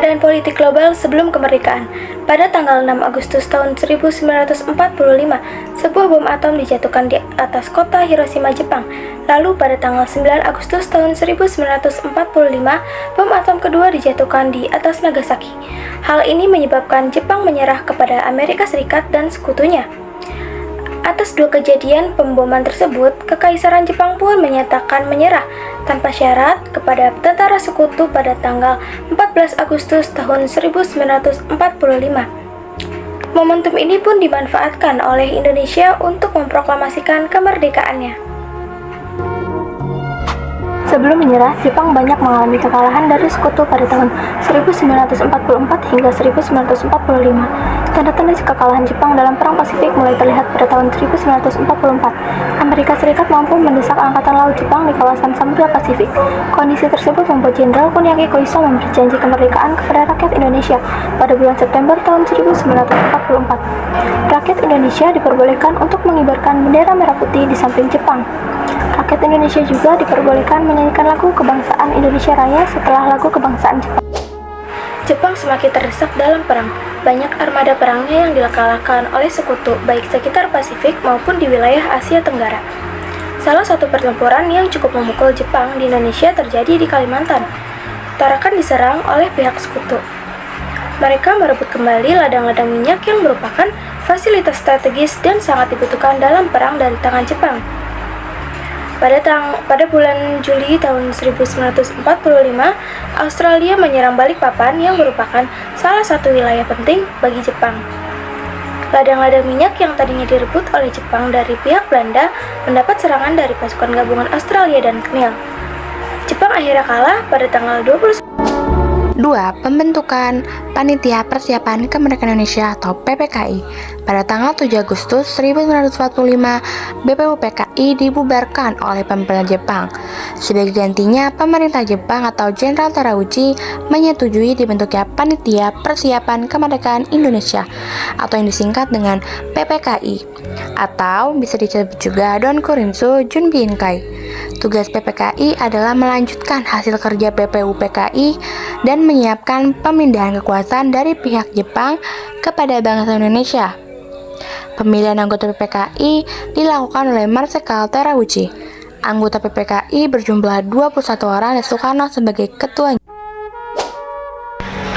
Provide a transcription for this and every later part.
keadaan politik global sebelum kemerdekaan. Pada tanggal 6 Agustus tahun 1945, sebuah bom atom dijatuhkan di atas kota Hiroshima, Jepang. Lalu pada tanggal 9 Agustus tahun 1945, bom atom kedua dijatuhkan di atas Nagasaki. Hal ini menyebabkan Jepang menyerah kepada Amerika Serikat dan sekutunya. Atas dua kejadian pemboman tersebut, Kekaisaran Jepang pun menyatakan menyerah tanpa syarat kepada tentara sekutu pada tanggal 14 Agustus tahun 1945. Momentum ini pun dimanfaatkan oleh Indonesia untuk memproklamasikan kemerdekaannya. Sebelum menyerah, Jepang banyak mengalami kekalahan dari sekutu pada tahun 1944 hingga 1945. Tanda-tanda kekalahan Jepang dalam Perang Pasifik mulai terlihat pada tahun 1944. Amerika Serikat mampu mendesak Angkatan Laut Jepang di kawasan Samudra Pasifik. Kondisi tersebut membuat Jenderal Kuniaki Koiso memberi janji kemerdekaan kepada rakyat Indonesia pada bulan September tahun 1944. Rakyat Indonesia diperbolehkan untuk mengibarkan bendera merah putih di samping Jepang. Rakyat Indonesia juga diperbolehkan menyanyikan lagu kebangsaan Indonesia Raya setelah lagu kebangsaan Jepang. Jepang semakin terdesak dalam perang. Banyak armada perangnya yang dikalahkan oleh sekutu, baik sekitar Pasifik maupun di wilayah Asia Tenggara. Salah satu pertempuran yang cukup memukul Jepang di Indonesia terjadi di Kalimantan. Tarakan diserang oleh pihak sekutu. Mereka merebut kembali ladang-ladang minyak yang merupakan fasilitas strategis dan sangat dibutuhkan dalam perang dari tangan Jepang. Pada bulan Juli tahun 1945, Australia menyerang Balikpapan yang merupakan salah satu wilayah penting bagi Jepang. Ladang-ladang minyak yang tadinya direbut oleh Jepang dari pihak Belanda mendapat serangan dari pasukan gabungan Australia dan Khmer. Jepang akhirnya kalah pada tanggal 20. 2. Pembentukan Panitia Persiapan Kemerdekaan Indonesia atau PPKI. Pada tanggal 7 Agustus 1945, BPUPKI dibubarkan oleh pemerintah Jepang. Sebagai gantinya, pemerintah Jepang atau Jenderal Terauchi menyetujui dibentuknya Panitia Persiapan Kemerdekaan Indonesia atau yang disingkat dengan PPKI atau bisa disebut juga Donkurinsu Junbinkai. Tugas PPKI adalah melanjutkan hasil kerja BPUPKI dan menyiapkan pemindahan kekuasaan dari pihak Jepang kepada bangsa Indonesia. Pemilihan anggota PPKI dilakukan oleh Marsikal Terauchi. Anggota PPKI berjumlah 21 orang dan Soekarno sebagai ketua.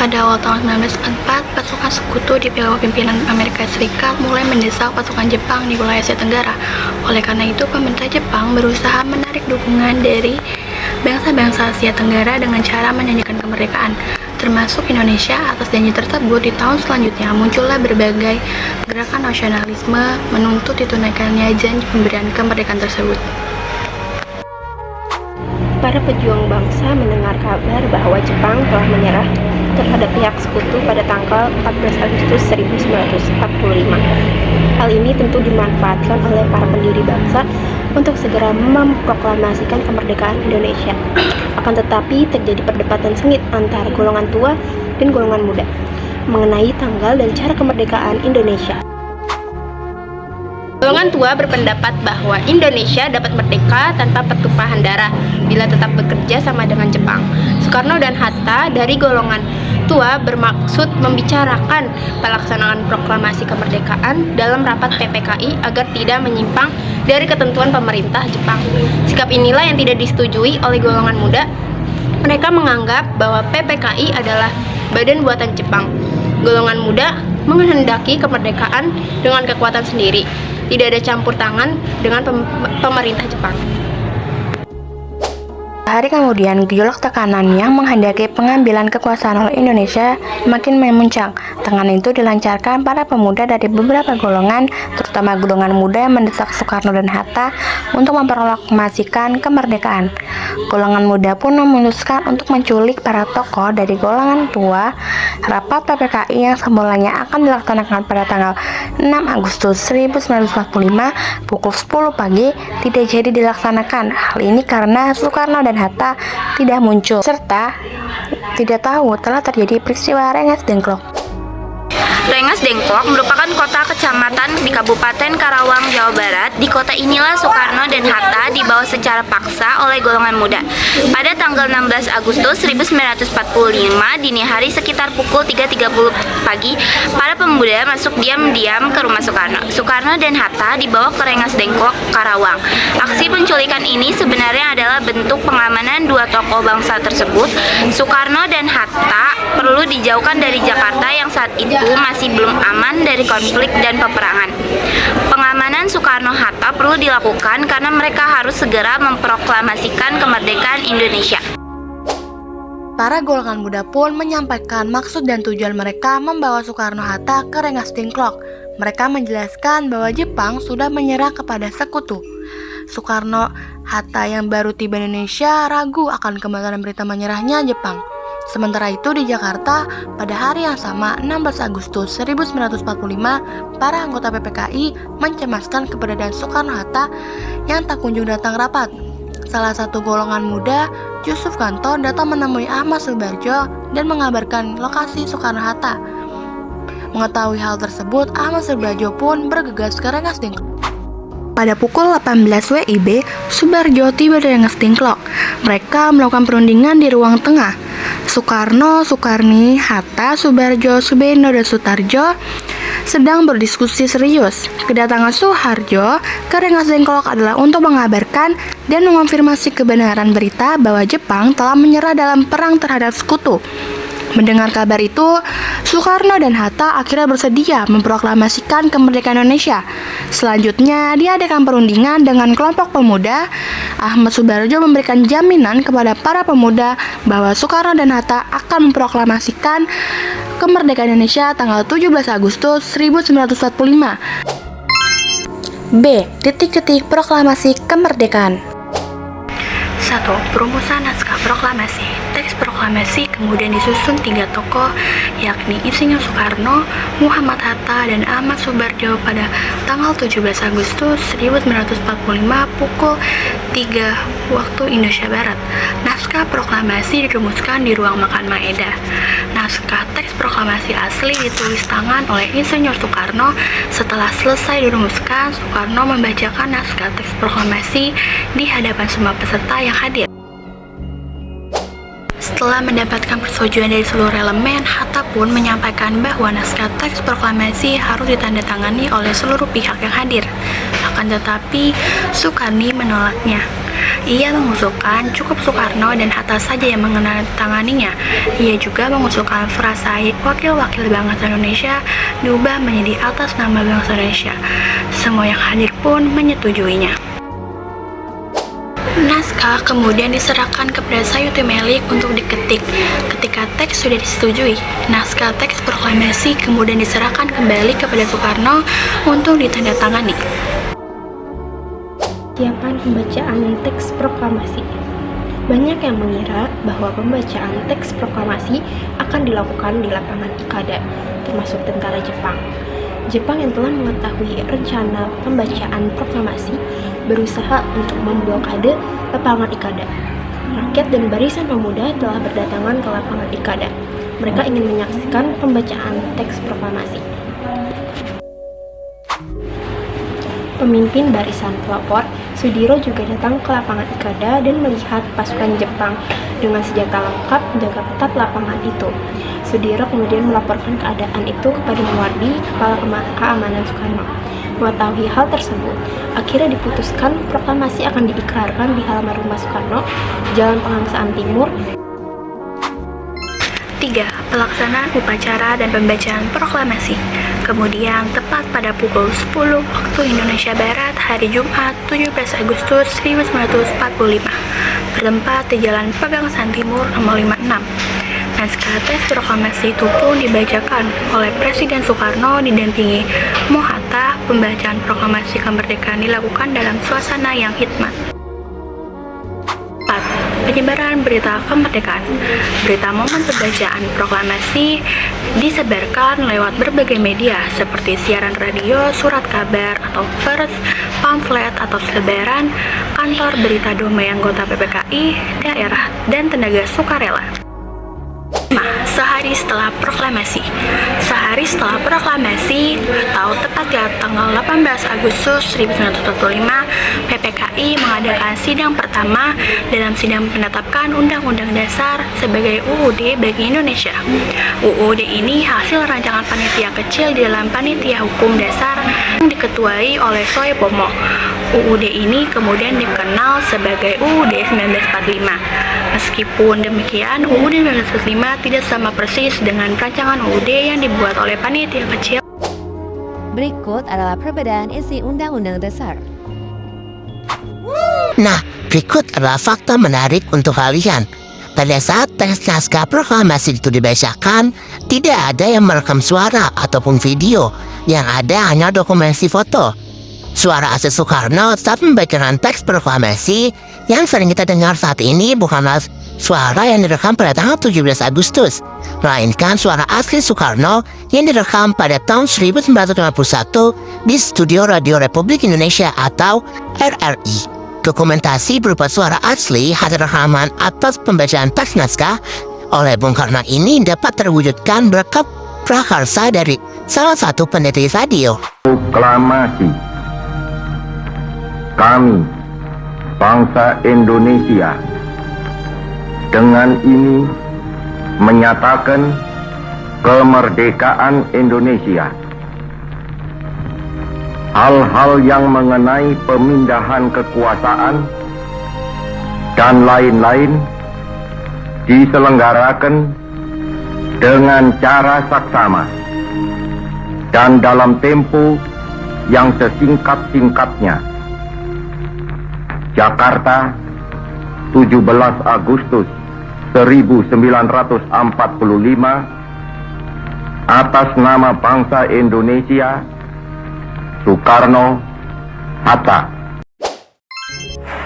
Pada awal tahun 1944, pasukan sekutu di bawah pimpinan Amerika Serikat mulai mendesak pasukan Jepang di wilayah Asia Tenggara. Oleh karena itu, pemerintah Jepang berusaha menarik dukungan dari bangsa-bangsa Asia Tenggara dengan cara menyanyikan kemerdekaan, termasuk Indonesia. Atas janji tersebut, di tahun selanjutnya muncullah berbagai gerakan nasionalisme menuntut ditunaikannya janji pemberian kemerdekaan tersebut. Para pejuang bangsa mendengar kabar bahwa Jepang telah menyerah terhadap pihak sekutu pada tanggal 14 Agustus 1945. Hal ini tentu dimanfaatkan oleh para pendiri bangsa untuk segera memproklamasikan kemerdekaan Indonesia. Akan tetapi terjadi perdebatan sengit antara golongan tua dan golongan muda mengenai tanggal dan cara kemerdekaan Indonesia. Golongan tua berpendapat bahwa Indonesia dapat merdeka tanpa pertumpahan darah bila tetap bekerja sama dengan Jepang. Soekarno dan Hatta dari golongan tua bermaksud membicarakan pelaksanaan proklamasi kemerdekaan dalam rapat PPKI agar tidak menyimpang dari ketentuan pemerintah Jepang. Sikap inilah yang tidak disetujui oleh golongan muda. Mereka menganggap bahwa PPKI adalah badan buatan Jepang. Golongan muda menghendaki kemerdekaan dengan kekuatan sendiri. Tidak ada campur tangan dengan pemerintah Jepang. Hari kemudian, gejolak tekanan yang menghendaki pengambilan kekuasaan oleh Indonesia makin memuncak. Tekanan itu dilancarkan para pemuda dari beberapa golongan, terutama golongan muda yang mendesak Soekarno dan Hatta untuk memproklamasikan kemerdekaan. Golongan muda pun memutuskan untuk menculik para tokoh dari golongan tua. Rapat PPKI yang semulanya akan dilaksanakan pada tanggal 6 Agustus 1945 pukul 10 pagi tidak jadi dilaksanakan. Hal ini karena Soekarno dan Hatta tidak muncul serta tidak tahu telah terjadi peristiwa Rengas Dengklok. Rengas Dengklok merupakan kota kecamatan di Kabupaten Karawang, Jawa Barat. Di kota inilah Soekarno dan Hatta dibawa secara paksa oleh golongan muda. Pada tanggal 16 Agustus 1945 dini hari sekitar pukul 3.30 pagi, para pemuda masuk diam-diam ke rumah Soekarno. Soekarno dan Hatta dibawa ke Rengas Dengklok, Karawang. Aksi penculikan ini sebenarnya adalah bentuk pengamanan dua tokoh bangsa tersebut. Soekarno dan Hatta perlu dijauhkan dari Jakarta yang saat itu masih belum aman dari konflik dan peperangan. Pengamanan Soekarno-Hatta perlu dilakukan karena mereka harus segera memproklamasikan kemerdekaan Indonesia. Para golongan muda pun menyampaikan maksud dan tujuan mereka membawa Soekarno-Hatta ke Rengas Dengklok. Mereka menjelaskan bahwa Jepang sudah menyerah kepada sekutu. Soekarno-Hatta yang baru tiba di Indonesia ragu akan kebenaran berita menyerahnya Jepang. Sementara itu di Jakarta, pada hari yang sama 16 Agustus 1945, para anggota PPKI mencemaskan keberadaan Soekarno-Hatta yang tak kunjung datang rapat. Salah satu golongan muda, Yusuf Kanto, datang menemui Ahmad Subarjo dan mengabarkan lokasi Soekarno-Hatta. Mengetahui hal tersebut, Ahmad Subarjo pun bergegas ke Rengas Dengklok. Pada pukul 18 WIB, Subarjo tiba di Rengas Dengklok. Mereka melakukan perundingan di ruang tengah. Soekarno, Soekarni, Hatta, Subarjo, Subeno, dan Sutarjo sedang berdiskusi serius. Kedatangan Soeharjo ke Rengas Dengklok adalah untuk mengabarkan dan mengonfirmasi kebenaran berita bahwa Jepang telah menyerah dalam perang terhadap sekutu. Mendengar kabar itu, Soekarno dan Hatta akhirnya bersedia memproklamasikan kemerdekaan Indonesia. Selanjutnya, diadakan perundingan dengan kelompok pemuda. Ahmad Subarjo memberikan jaminan kepada para pemuda bahwa Soekarno dan Hatta akan memproklamasikan kemerdekaan Indonesia tanggal 17 Agustus 1945. B. Titik-titik proklamasi kemerdekaan. 1. Perumusan naskah proklamasi. Teks proklamasi kemudian disusun 3 tokoh, yakni Insinyur Soekarno, Muhammad Hatta, dan Ahmad Subarjo pada tanggal 17 Agustus 1945 pukul 3 waktu Indonesia Barat. Naskah proklamasi dirumuskan di ruang makan Maeda. Naskah teks proklamasi asli ditulis tangan oleh Insinyur Soekarno. Setelah selesai dirumuskan, Soekarno membacakan naskah teks proklamasi di hadapan semua peserta yang hadir. Setelah mendapatkan persetujuan dari seluruh elemen, Hatta pun menyampaikan bahwa naskah teks proklamasi harus ditandatangani oleh seluruh pihak yang hadir. Akan tetapi, Soekarni menolaknya. Ia mengusulkan cukup Soekarno dan Hatta saja yang menandatanganinya. Ia juga mengusulkan frasa wakil-wakil bangsa Indonesia diubah menjadi atas nama bangsa Indonesia. Semua yang hadir pun menyetujuinya. Naskah kemudian diserahkan kepada Sayuti Melik untuk diketik. Ketika teks sudah disetujui, naskah teks proklamasi kemudian diserahkan kembali kepada Soekarno untuk ditandatangani. Persiapan pembacaan teks proklamasi. Banyak yang mengira bahwa pembacaan teks proklamasi akan dilakukan di lapangan Ikada, termasuk tentara Jepang. Jepang yang telah mengetahui rencana pembacaan proklamasi berusaha untuk memblokade lapangan Ikada. Rakyat dan barisan pemuda telah berdatangan ke lapangan Ikada. Mereka ingin menyaksikan pembacaan teks proklamasi. Pemimpin barisan pelopor, Sudiro juga datang ke lapangan Ikada dan melihat pasukan Jepang dengan senjata lengkap menjaga ketat lapangan itu. Sudiro kemudian melaporkan keadaan itu kepada Muwardi, Kepala Keamanan Soekarno. Mengetahui hal tersebut, akhirnya diputuskan proklamasi akan diikrarkan di halaman rumah Soekarno, Jalan Pengangsaan Timur. 3. Pelaksanaan upacara dan pembacaan proklamasi. Kemudian, tepat pada pukul 10 waktu Indonesia Barat, hari Jumat 17 Agustus 1945, bertempat di Jalan Pegangsaan Timur nomor 56. Naskah teks proklamasi itu pun dibacakan oleh Presiden Soekarno didampingi Hatta. Pembacaan proklamasi kemerdekaan dilakukan dalam suasana yang hikmat. 4. Penyebaran berita kemerdekaan. Berita momen pembacaan proklamasi disebarkan lewat berbagai media seperti siaran radio, surat kabar atau pers, pamflet atau selebaran, kantor berita damai anggota PPKI, daerah, dan tenaga sukarela. 5. Sahaya sehari setelah proklamasi. Sehari setelah proklamasi, atau tepatnya tanggal 18 Agustus 1945, PPKI mengadakan sidang pertama dalam sidang menetapkan Undang-Undang Dasar sebagai UUD bagi Indonesia. UUD ini hasil rancangan panitia kecil di dalam Panitia Hukum Dasar yang diketuai oleh Soepomo. UUD ini kemudian dikenal sebagai UUD 1945. Meskipun demikian, UUD 1945 tidak sama persis dengan rancangan UUD yang dibuat oleh panitia kecil. Berikut adalah perbedaan isi Undang-Undang Dasar. Nah, berikut adalah fakta menarik untuk kalian. Pada saat teks naskah proklamasi itu dibacakan, tidak ada yang merekam suara ataupun video. Yang ada hanya dokumentasi foto. Suara asli Soekarno saat membacakan teks proklamasi yang sering kita dengar saat ini bukanlah suara yang direkam pada tanggal 17 Agustus, melainkan suara asli Soekarno yang direkam pada tahun 1951 di Studio Radio Republik Indonesia atau RRI. Dokumentasi berupa suara asli hasil rekaman atas pembacaan teks naskah oleh Bung Karno ini dapat terwujudkan berkat prakarsa dari salah satu peneliti radio. Proklamasi. Kami, bangsa Indonesia, dengan ini menyatakan kemerdekaan Indonesia. Hal-hal yang mengenai pemindahan kekuasaan dan lain-lain diselenggarakan dengan cara saksama dan dalam tempo yang sesingkat-singkatnya. Jakarta, 17 Agustus 1945, atas nama bangsa Indonesia, Soekarno, Hatta.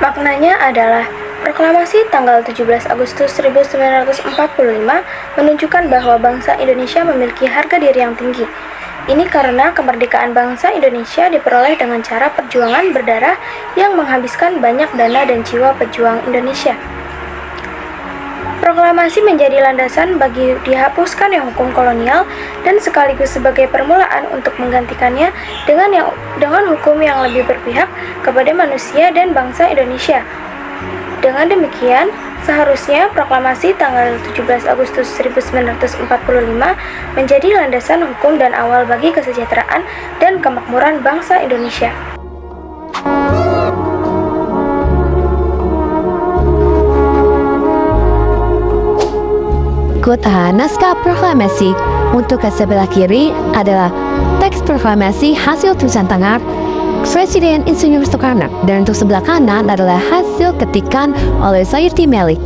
Maknanya adalah proklamasi tanggal 17 Agustus 1945 menunjukkan bahwa bangsa Indonesia memiliki harga diri yang tinggi. Ini karena kemerdekaan bangsa Indonesia diperoleh dengan cara perjuangan berdarah yang menghabiskan banyak dana dan jiwa pejuang Indonesia. Proklamasi menjadi landasan bagi dihapuskan yang hukum kolonial dan sekaligus sebagai permulaan untuk menggantikannya dengan hukum yang lebih berpihak kepada manusia dan bangsa Indonesia. Dengan demikian, seharusnya proklamasi tanggal 17 Agustus 1945 menjadi landasan hukum dan awal bagi kesejahteraan dan kemakmuran bangsa Indonesia. Kota naskah proklamasi. Untuk ke sebelah kiri adalah teks proklamasi hasil tulisan tangan Presiden Insinyur Soekarno, dan untuk sebelah kanan adalah hasil ketikan oleh Sayuti Melik.